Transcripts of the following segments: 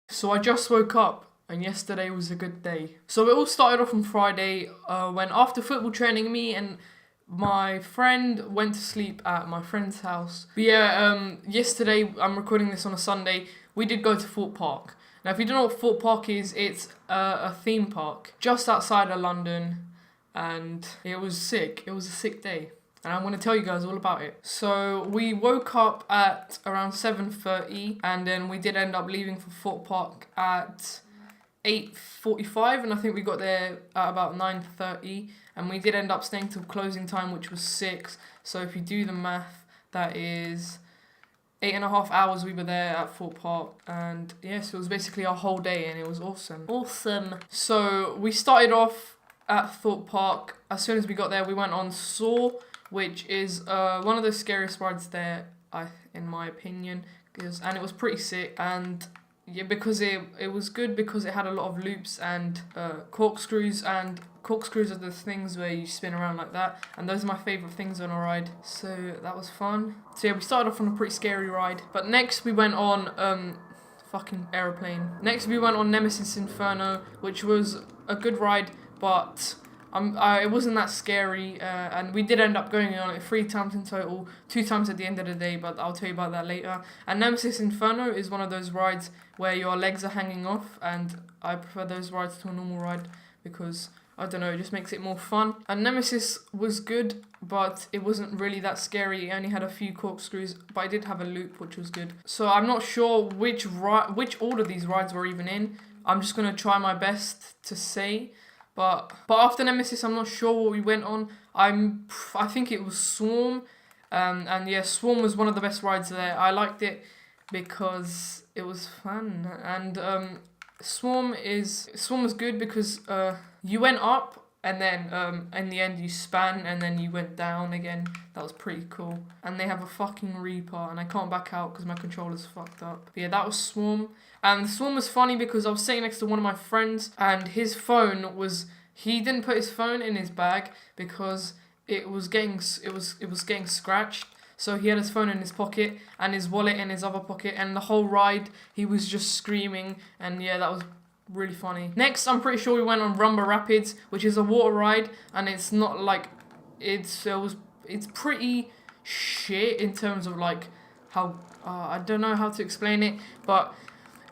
So I just woke up and yesterday was a good day. So it all started off on Friday when after football training, me and my friend went to sleep at my friend's house. But yeah, yesterday, I'm recording this on a Sunday, we did go to Thorpe Park. Now if you don't know what Thorpe Park is, it's a theme park just outside of London, and it was sick. It was a sick day. And I'm going to tell you guys all about it. So we woke up at around 7:30, and then we did end up leaving for Thorpe Park at 8:45, and I think we got there at about 9:30, and we did end up staying till closing time, which was 6. So if you do the math, that is 8.5 hours we were there at Thorpe Park, and yes, it was basically our whole day, and it was awesome. So we started off at Thorpe Park. As soon as we got there, we went on Saw, which is one of the scariest rides there, in my opinion, and it was pretty sick. And yeah, because it was good because it had a lot of loops and corkscrews, and corkscrews are the things where you spin around like that, and those are my favourite things on a ride, so that was fun. So yeah, we started off on a pretty scary ride, but next we went on fucking aeroplane. Next we went on Nemesis Inferno, which was a good ride, but it wasn't that scary, and we did end up going on it 3 times in total, 2 times at the end of the day, but I'll tell you about that later. And Nemesis Inferno is one of those rides where your legs are hanging off, and I prefer those rides to a normal ride because, I don't know, it just makes it more fun. And Nemesis was good, but it wasn't really that scary. It only had a few corkscrews, but it did have a loop, which was good. So I'm not sure which order these rides were even in. I'm just going to try my best to say. But after Nemesis, I'm not sure what we went on. I think it was Swarm. And yeah, Swarm was one of the best rides there. I liked it because it was fun. And Swarm was good because you went up, and then in the end you span, and then you went down again. That was pretty cool. And they have a fucking Reaper, and I can't back out because my controller's fucked up. But yeah, that was Swarm. And Swarm was funny because I was sitting next to one of my friends, and his phone he didn't put his phone in his bag because it was getting scratched. So he had his phone in his pocket and his wallet in his other pocket, and the whole ride he was just screaming, and yeah, that was really funny. Next, I'm pretty sure we went on Rumba Rapids, which is a water ride, and it's not like it's pretty shit in terms of like how I don't know how to explain it, but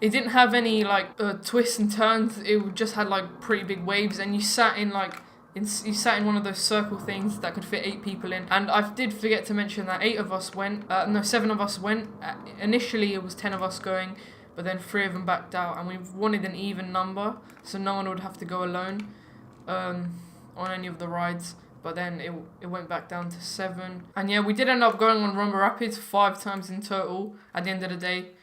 it didn't have any like twists and turns. It just had like pretty big waves, and you sat in one of those circle things that could fit 8 people in. And I did forget to mention that 7 of us went. Initially it was 10 of us going, but then 3 of them backed out, and we wanted an even number, so no one would have to go alone on any of the rides. But then it went back down to 7. And yeah, we did end up going on Rumba Rapids 5 times in total at the end of the day.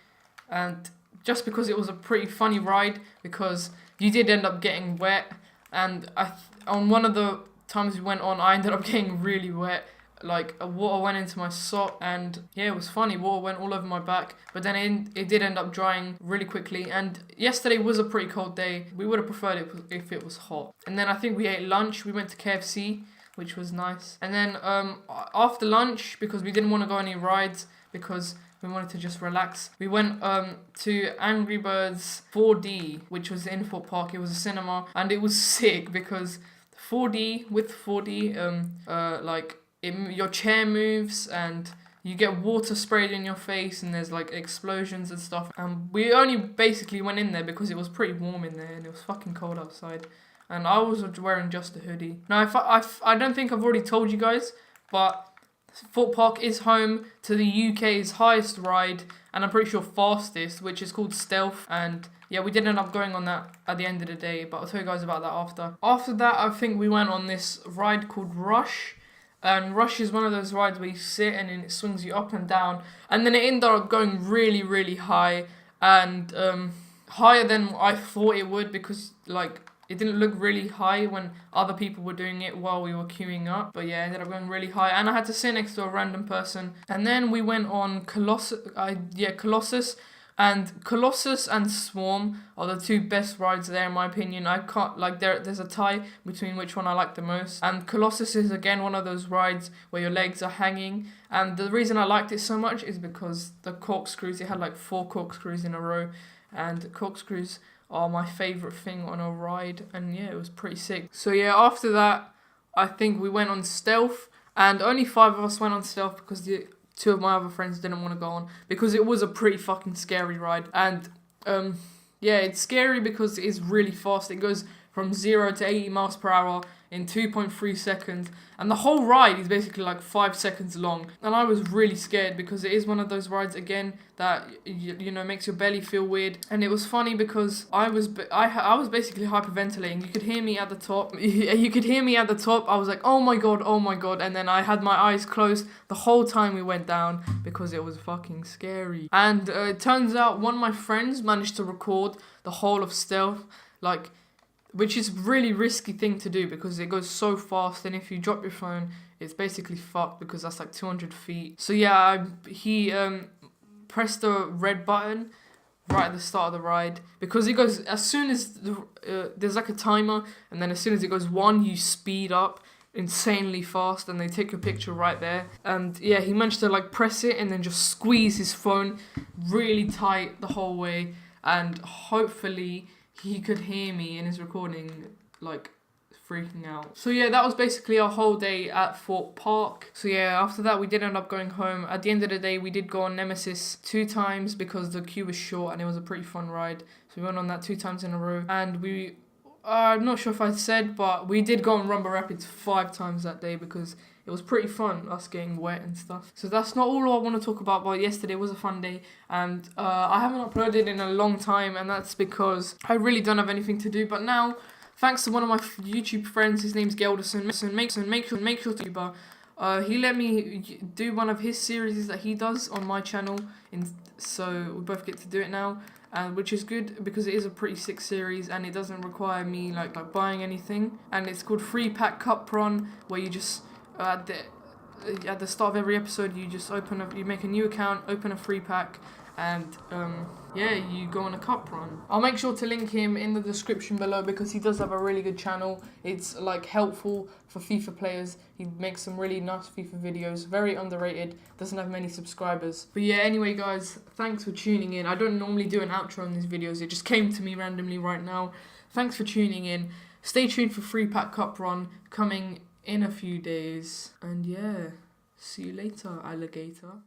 And just because it was a pretty funny ride, because you did end up getting wet. And on one of the times we went on, I ended up getting really wet. Like, water went into my sock, and yeah, it was funny. Water went all over my back, but then it did end up drying really quickly. And yesterday was a pretty cold day. We would have preferred it if it was hot. And then I think we ate lunch. We went to KFC, which was nice. And then after lunch, because we didn't want to go on any rides, because we wanted to just relax, we went to Angry Birds 4D, which was in Thorpe Park. It was a cinema, and it was sick because 4D, your chair moves, and you get water sprayed in your face, and there's like explosions and stuff. And we only basically went in there because it was pretty warm in there, and it was fucking cold outside. And I was wearing just a hoodie. Now, I don't think I've already told you guys, but Thorpe Park is home to the UK's highest ride, and I'm pretty sure fastest, which is called Stealth. And yeah, we did end up going on that at the end of the day, but I'll tell you guys about that after. After that, I think we went on this ride called Rush. And Rush is one of those rides where you sit and then it swings you up and down. And then it ended up going really, really high. And higher than I thought it would, because like it didn't look really high when other people were doing it while we were queuing up. But yeah, it ended up going really high. And I had to sit next to a random person. And then we went on Colossus. And Colossus and Swarm are the 2 best rides there, in my opinion. I can't, like, there's a tie between which one I like the most. And Colossus is, again, one of those rides where your legs are hanging. And the reason I liked it so much is because the corkscrews, it had like 4 corkscrews in a row. and corkscrews are my favourite thing on a ride, and yeah, it was pretty sick. So yeah, after that, I think we went on stealth, and only 5 of us went on stealth because the 2 of my other friends didn't want to go on, because it was a pretty fucking scary ride. And yeah, it's scary because it's really fast. It goes from 0 to 80 miles per hour in 2.3 seconds, and the whole ride is basically like 5 seconds long. And I was really scared because it is one of those rides again that you know makes your belly feel weird. And it was funny because I was basically hyperventilating. You could hear me at the top. You could hear me at the top. I was like, oh my god, and then I had my eyes closed the whole time we went down because it was fucking scary. And it turns out one of my friends managed to record the whole of stealth, like, which is a really risky thing to do because it goes so fast, and if you drop your phone, it's basically fucked because that's like 200 feet. So yeah, he pressed the red button right at the start of the ride, because it goes, as soon as there's like a timer, and then as soon as it goes 1, you speed up insanely fast, and they take a picture right there. And yeah, he managed to like press it and then just squeeze his phone really tight the whole way, and hopefully he could hear me in his recording, like, freaking out. So yeah, that was basically our whole day at Thorpe Park. So yeah, after that we did end up going home. At the end of the day, we did go on Nemesis 2 times because the queue was short and it was a pretty fun ride. So we went on that 2 times in a row. And I'm not sure if I said, but we did go on Rumble Rapids 5 times that day because it was pretty fun, us getting wet and stuff. So that's not all I want to talk about, but yesterday was a fun day, and I haven't uploaded in a long time, and that's because I really don't have anything to do. But now, thanks to one of my YouTube friends, his name's Gelderson, make sure to he let me do one of his series that he does on my channel, so we both get to do it now. Which is good because it is a pretty sick series and it doesn't require me like buying anything. And it's called 3-pack cup run, where you just at the start of every episode you just you make a new account, open a 3-pack, and yeah, you go on a cup run. I'll make sure to link him in the description below because he does have a really good channel. It's like helpful for FIFA players. He makes some really nice FIFA videos, very underrated, doesn't have many subscribers. But yeah, anyway guys, thanks for tuning in. I don't normally do an outro on these videos, it just came to me randomly right now. Thanks for tuning in. Stay tuned for 3-pack cup run coming in a few days. And yeah, see you later, alligator.